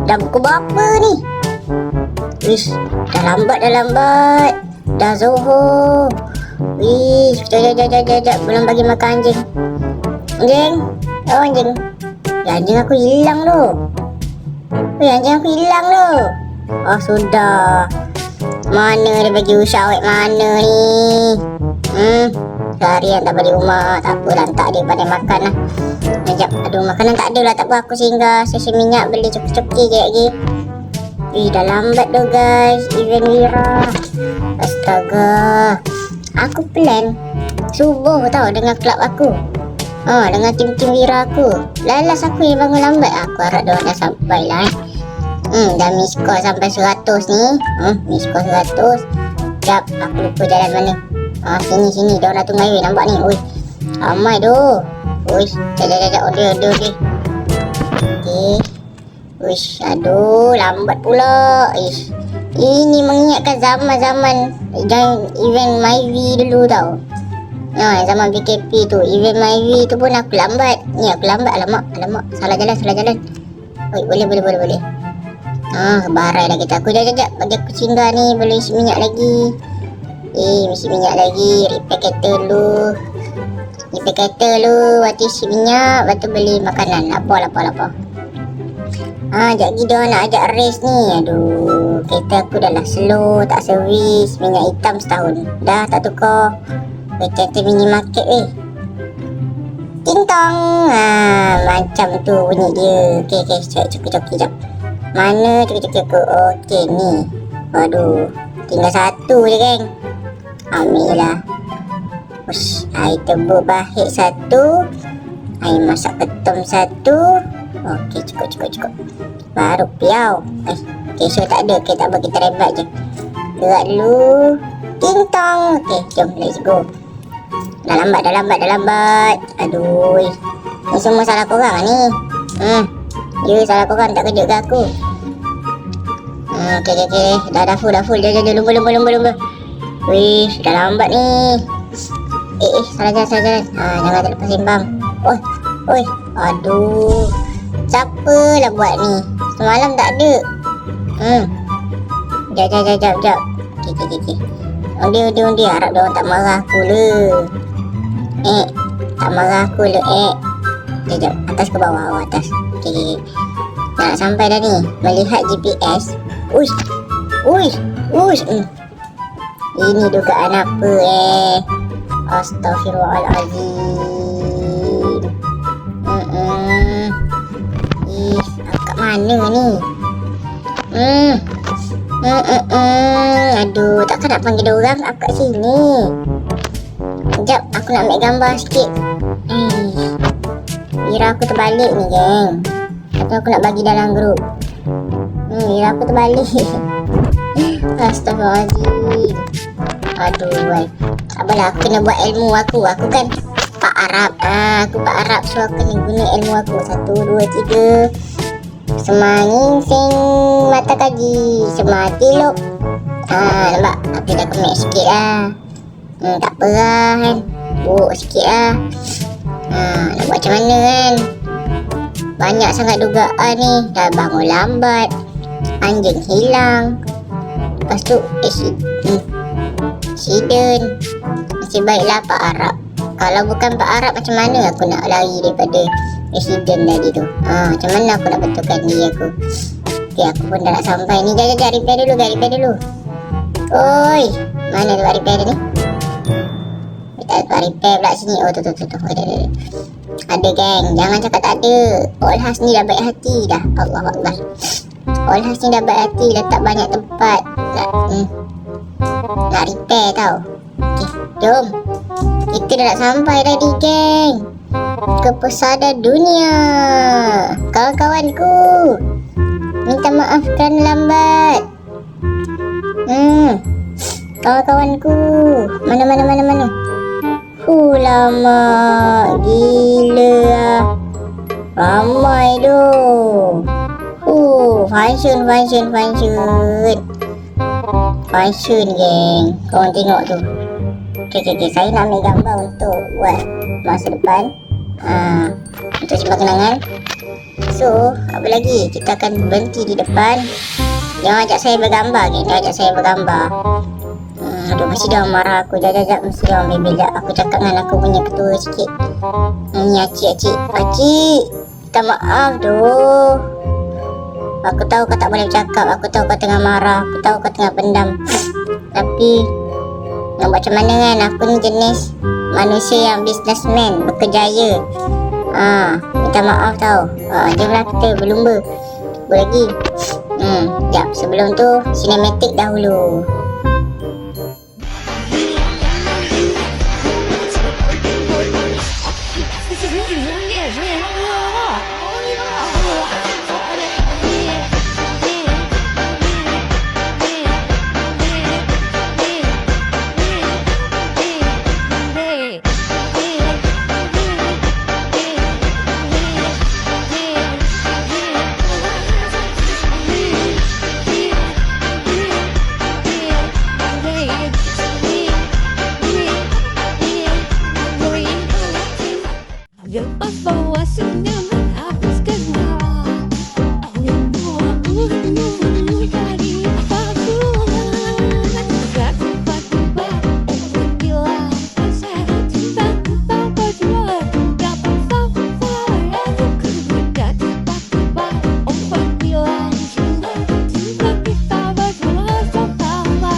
Dah pukul berapa ni? Wish, dah lambat. Dah Zuhur. Wish, jap. Belum bagi makan anjing. Anjing. Oh anjing. Ya, anjing aku hilang tu. Anjing aku hilang tu. Oh sudah. Mana dia bagi usah awet mana ni? Seharian tak balik rumah. Tak apa, lantak dia pandai makan lah. Sekejap, aduh makanan tak ada lah. Tak apa, aku singgah stesen minyak beli cuki-cuki je lagi. Dah lambat tu guys. Event Wira. Astaga. Aku plan subuh tau dengan klub aku. Dengan tim-tim Wira aku. Lalas aku yang bangun lambat. Aku harap diorang dah sampai lah dah miss call sampai 100 ni. Miss call 100. Sekejap, aku lupa jalan mana. Sini. Diorang dah tunggu highway, nampak ni. Ui, ramai tu. Ui, sekejap. Order. Okay. Uish, aduh, lambat pula. Ish. Ini mengingatkan zaman-zaman event MyV dulu tau. Zaman PKP tu, event MyV tu pun aku lambat. Ni aku lambat, alamak. Salah jalan. Oi, boleh. Barai dah kita. Aku jap. Bagi aku singgah ni, belum isi minyak lagi. Isi minyak lagi. Repair kereta dulu. Lepas tu isi minyak. Lepas tu beli makanan. Lapar. Sekejap lagi dia nak ajak race ni. Aduh, kereta aku dah lah slow, tak servis. Minyak hitam setahun dah tak tukar. Kereta mini market ting tong. Macam tu bunyi dia. Okay, cukup. Mana cukup. Okay ni. Waduh, tinggal satu je geng. Ambil lah. Ush, air tebuk bahik satu. Air masak ketum satu. Okey, cukup. Baru piau. Kesho tak ada. Okay, tak apa, kita rebat je. Gerak dulu. Ting tong. Okey, jom, let's go. Dah lambat. Aduh. Ni semua salah korang ni. Ya, salah korang, tak kejut ke aku. Okey. Dah full. Jom, lumba. Wih, dah lambat ni. Salah jalan. Jangan terlepas sembang. Oi. Aduh. Siapa lah buat ni? Semalam tak ada. Jap. Okay. Undi. Harap diorang tak marah aku le. Tak marah aku le. Jap. Atas ke bawah? Atas. Okay. Nak sampai dah ni. Melihat GPS. Uish. Ini dugaan apa Astaghfirullahaladzim. Kat mana ni? Aduh, takkan nak panggil orang kat sini. Sekejap, aku nak ambil gambar sikit. Wira aku terbalik ni geng. Atau aku nak bagi dalam grup. Wira aku terbalik. Astaghfirullahaladzim. Aduh, sabarlah, aku kena buat ilmu aku. Aku kan Pak Arab. Aku Pak Arab, so aku kena guna ilmu aku. 1, 2, 3. Semangin sing mata kaji, semati lok. Nampak? Aku dah kemek sikit lah. Tak apa lah kan. Buruk sikit lah. Nak buat macam mana kan. Banyak sangat dugaan ni. Dah bangun lambat. Anjing hilang. Lepas tu accident. Nasib baiklah Pak Arab. Kalau bukan Pak Arab, macam mana aku nak lari daripada accident tadi tu. Macam mana aku nak betulkan diri aku. Okay, aku pun dah nak sampai ni. Jap, repair dulu. Oi, mana tempat repair dia ni? Tak tempat repair pula sini. Tu. Ada geng, jangan cakap tak ada. Olhas ni dah baik hati dah. Allahuakbar. Olhas ni dah baik hati, letak banyak tempat nak repair tau. Okay, jom. Kita dah nak sampai tadi geng. Ke pesada dunia. Kawan-kawanku, minta maaf kerana lambat. Kawan-kawanku, mana. Lama gila lah. Ramai tu. Function geng. Korang tengok tu. Okay, saya nak ambil gambar untuk buat masa depan. Untuk simpan kenangan. So, apa lagi? Kita akan berhenti di depan. Jangan ajak saya bergambar, geng. Jangan ajak saya bergambar. Aduh, mesti dia orang marah aku. Jap, mesti dia orang bebel. Aku cakap dengan aku punya ketua sikit. Ni Acik. Minta maaf doh. Aku tahu kau tak boleh bercakap. Aku tahu kau tengah marah. Aku tahu kau tengah pendam. Tapi nak buat macam mana kan? Aku ni jenis manusia yang businessman, berkejaya. Minta maaf tau. Jomlah kita berlumba. Lagi. Sekejap, sebelum tu sinematik dahulu. Lepas bawa senyum habiskan marah. Dari pakuan tiba-tiba menghilang pasal. Tiba-tiba berdua dapat favorit. Tiba-tiba menghilang cinta. Tiba-tiba berdua tertawa.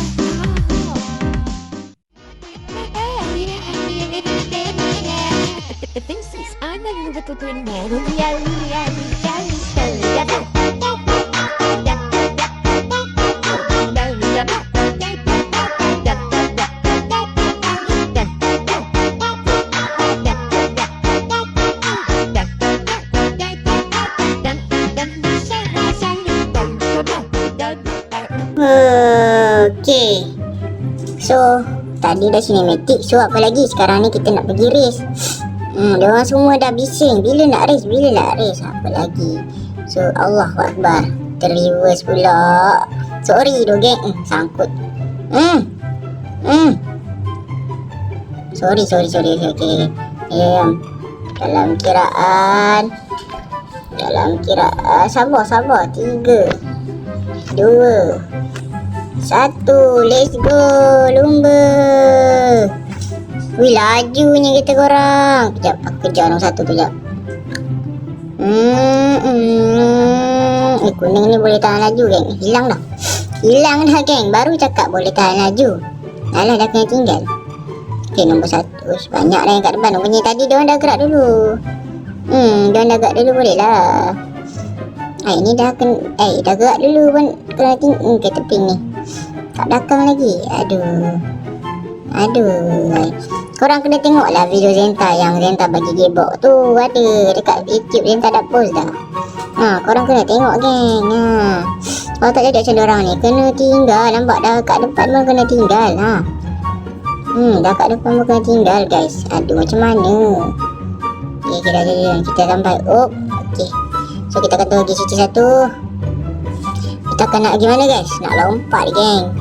This is another little twin man. Okay. So, tadi dah sinematik. So, apa lagi? Sekarang ni kita nak pergi race. Diorang semua dah bising. Bila nak race? Apa lagi? So, Allahu Akbar. Terreverse pula. Sorry doh geng. Sangkut. Sorry. Okay. Dalam kiraan. Sabar. 3 2 1. Let's go. Lumba. Wih, lajunya kita korang. Kejap, aku kejar nombor 1 kejap. Kuning ni boleh tahan laju, geng. Hilang dah, geng. Baru cakap boleh tahan laju. Alah, dah kena tinggal. Okay, nombor 1. Uish, banyak dah yang kat depan. Nombor tadi diorang dah gerak dulu. Diorang dah gerak dulu boleh lah. Ini dah dah gerak dulu pun kena tinggal ke tepi ni. Kat belakang lagi. Aduh. Korang kena tengok lah video Zenta yang Zenta bagi gebok tu. Ada dekat YouTube. Zenta dah post dah. Korang kena tengok, geng. Kalau tak jadi macam diorang ni, kena tinggal. Nampak dah kat depan pun kena tinggal. Dah kat depan pun kena tinggal, guys. Aduh, macam mana? Okay, kita sampai. Okay. So, kita akan pergi sisi 1. Kita akan nak gimana, guys? Nak lompat, geng.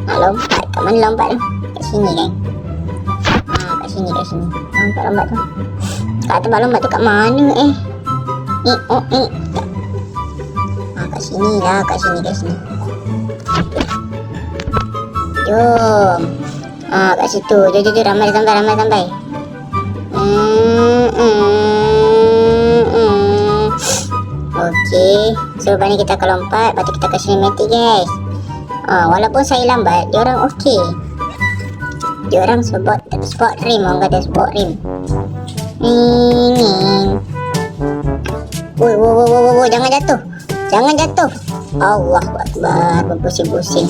Kat mana lompat tu? Kat sini, geng. Kat sini. Lompat tu. Kat tempat lompat tu kat mana, kat sini lah. Kat sini. Jom. Kat situ. Jom. Ramai sampai. Okay. So, lepas ni kita akan lompat. Lepas tu kita akan cinematic, guys. Walaupun saya lambat, diorang okey. Diorang sport rim. Orang kata sport rim. Woi, jangan jatuh. Allahu Akbar, berpusing-pusing.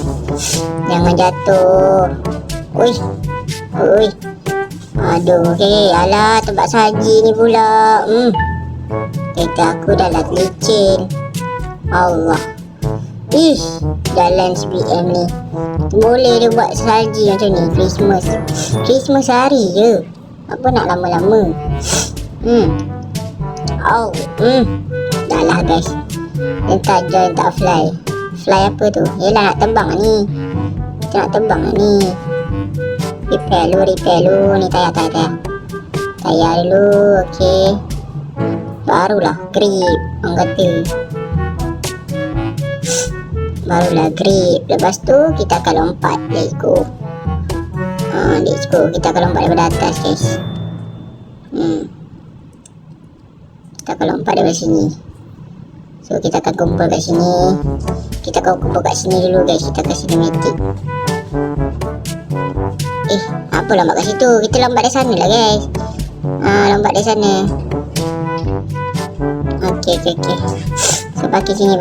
Jangan jatuh. Ui. Aduh, okay. Alah, tempat saji ni pula. Kereta aku dah lah licin. Allah. Jalan SPM ni boleh dia buat saji macam ni. Christmas hari je. Apa nak lama-lama. Dah lah, guys. Entah join tak fly. Fly apa tu? Yelah, nak terbang ni. Kita nak terbang ni. Repair lu. Ni tayar dulu. Okay. barulah grip orang kata. Barulah grip. Lepas tu kita akan lompat. Let's go. Let's go. Kita akan lompat daripada atas, guys. Kita akan lompat daripada sini. So kita akan kumpul kat sini. Kita akan kumpul kat sini dulu, guys. Kita kasih cinematic. Apa lompat kat situ? Kita lompat dari sana lah, guys. Lompat dari sana. Okay. So pakai sini.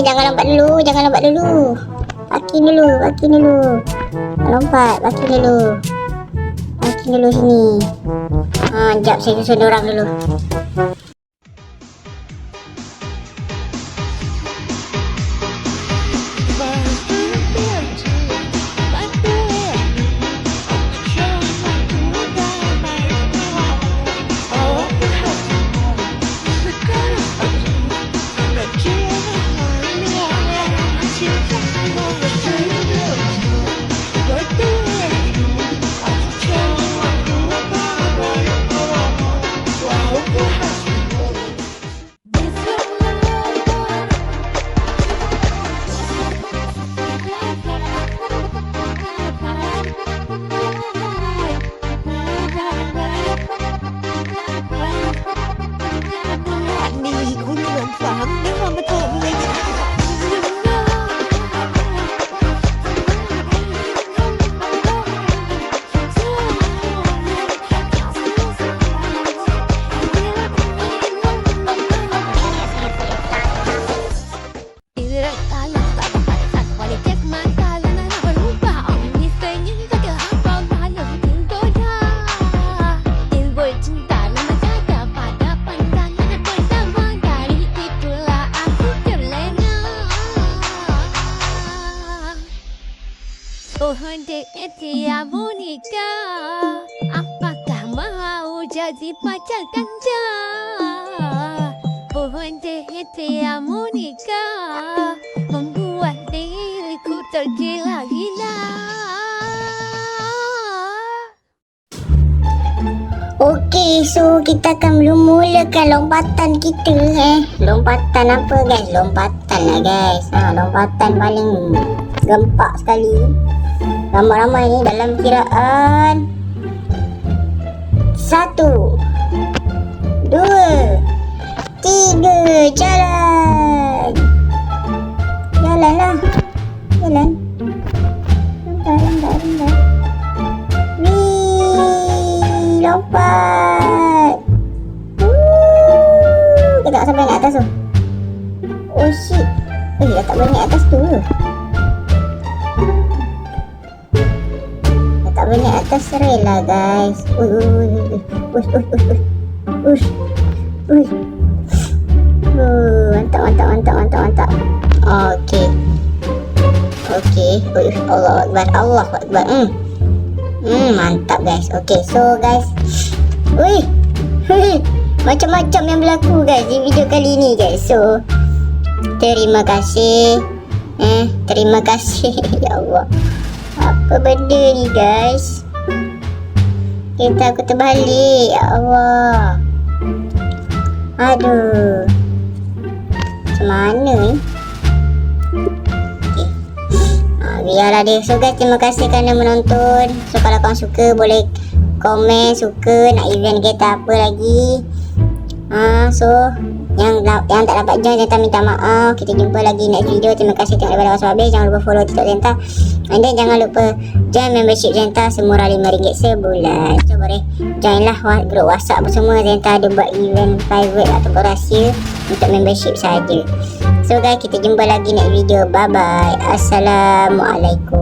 Jangan lompat dulu. Parking dulu. Lompat, parking dulu sini. Sekejap saya susun orang dulu. Pohon Dia Monica, apakah mau jadi pacar Kanja? Pohon Dia Monica membuat diriku tergila-gila. Okey, so kita akan mulakan lompatan kita. Lompatan apa, guys? Lompatan lah, guys. Lompatan paling gempak sekali. Ramai-ramai ni dalam kiraan 1, 2, 3, jalan. Jalanlah. Jalan. Lambat. Wih, lompat. Kita tak sampai naik atas tu. Oh shit. Dah tak boleh naik atas tu. Tak boleh naik atas rel lah, guys. Mantap. Okey. Allah Akbar. Mantap, guys. Okey, so guys. Macam-macam yang berlaku, guys, di video kali ni, guys. So terima kasih. Terima kasih. Ya Allah. Apa benda ni, guys? Kereta aku terbalik. Ya Allah. Aduh. Macam mana ni? Okay. Biarlah dia. So guys, terima kasih kerana menonton. So kalau korang suka, boleh komen suka nak event kereta apa lagi. So yang tak dapat join, Zenta minta maaf. Kita jumpa lagi next video. Terima kasih tengok daripada awal sampai habis. Jangan lupa follow TikTok Zenta. And then jangan lupa join membership Zenta semurah RM5 sebulan. So boleh join lah grup WhatsApp semua. Zenta ada buat event private atau rahsia untuk membership saja. So guys, kita jumpa lagi next video. Bye bye. Assalamualaikum.